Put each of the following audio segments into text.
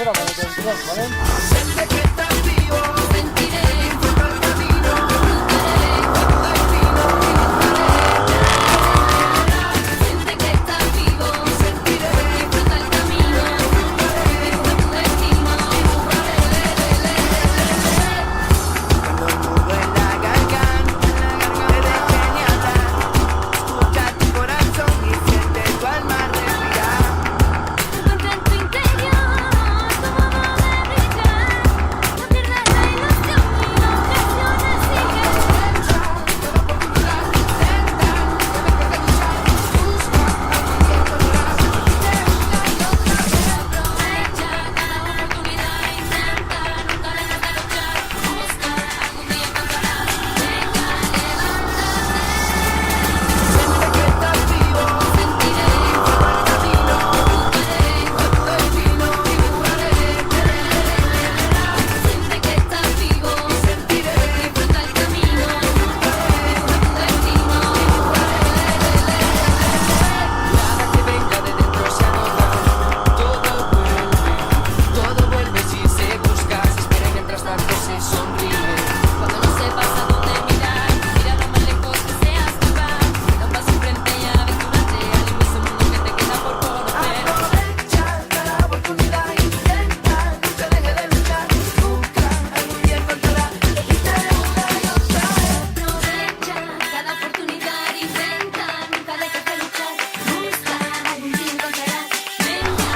Valencia-Chera con el 23, ¿vale? Siente que estás vivo, sentiré, disfruta el camino, a tu destino, siente que estás vivo, sentiré, disfruta el camino, a tu destino, cuando el nudo en la garganta te deje ni hablar, escucha tu corazón y siente tu alma respirar. Encuentra en tu interior tu modo de brillar. No pierdas la ilusión y no reacciones, sigue. Aprovecha cada oportunidad, intenta, nunca dejes de luchar. Busca, algún día encontrarás. Venga, Siente que estás vivo, sentiré, disfruta el camino, a tu destino, siente que estás vivo. sentiré, Disfruta el camino, a tu destino. nada que venga de dentro se anota, todo vuelve si se busca, se espera y mientras tanto se sonríe. Cuando no sepas a dónde mirar, mira lo más lejos que seas capaz. Da un paso enfrente y aventúrate al inmenso mundo que te queda por conocer. Aprovecha cada oportunidad, intenta, nunca deje de luchar, busca, algún día encontrarás, intenta una y otra vez. Aprovecha cada oportunidad, intenta, nunca dejes de luchar. Busca, algún día encontrarás. Venga,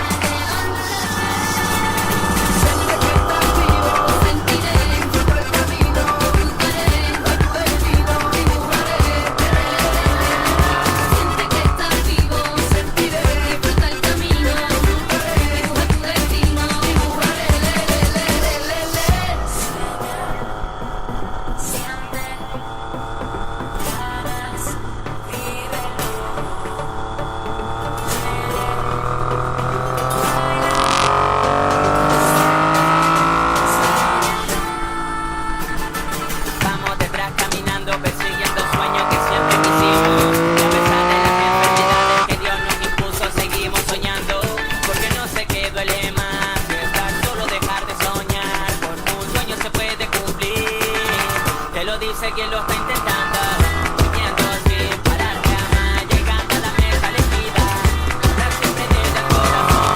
Siente que estás vivo, sentiré, disfruta el camino, a tu destino, siente que estás vivo. sentiré, Disfruta el camino, a tu destino. Siente, paras, Vamos detrás caminando, persiguiendo sueños que siempre quisimos. Y a pesar de las enfermedades que Dios nos impuso, seguimos soñando. Porque no sé qué duele más, que estar solo, dejar de soñar. Porque un sueño se puede cumplir, te lo dice quien lo está intentando. Viviendo sin parar jamás, llegando a la meta elegida. Hablar siempre desde el corazón,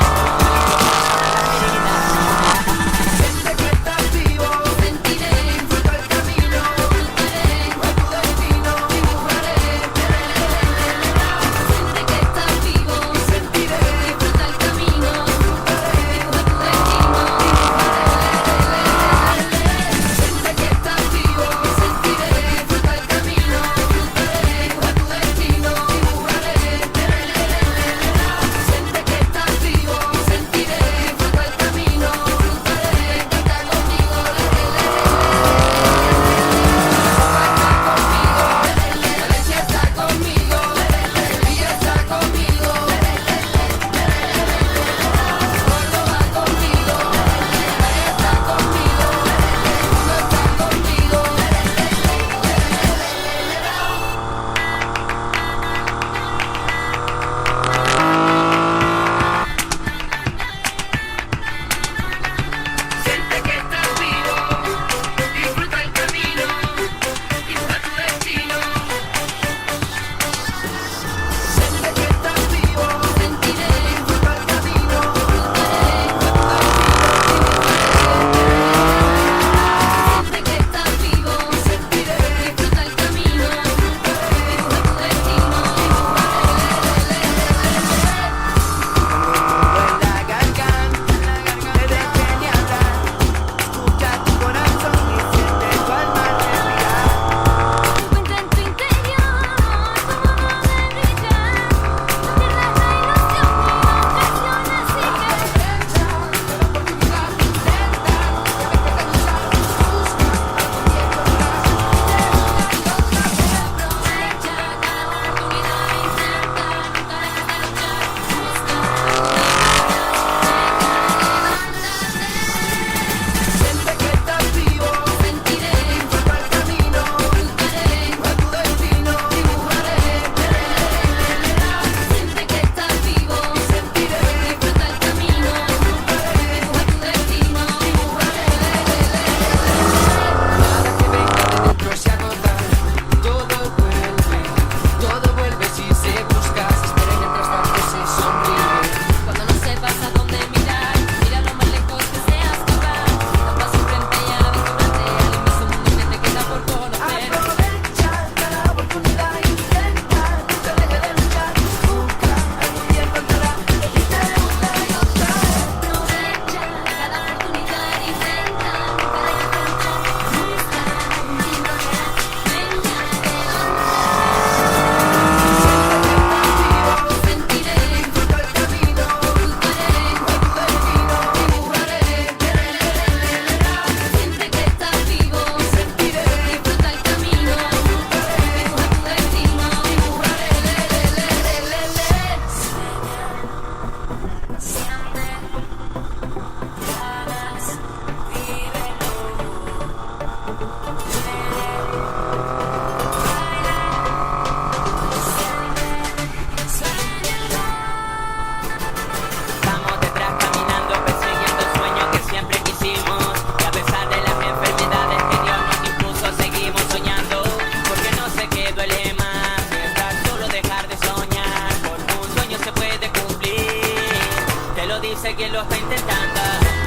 alivio para las heridas. siente que estás vivo, sentiré, disfruta el camino, a tu destino, siente que estás vivo. sentiré, Disfruta el camino, a tu destino. siente que estás vivo, sentiré, disfruta el camino. cantando.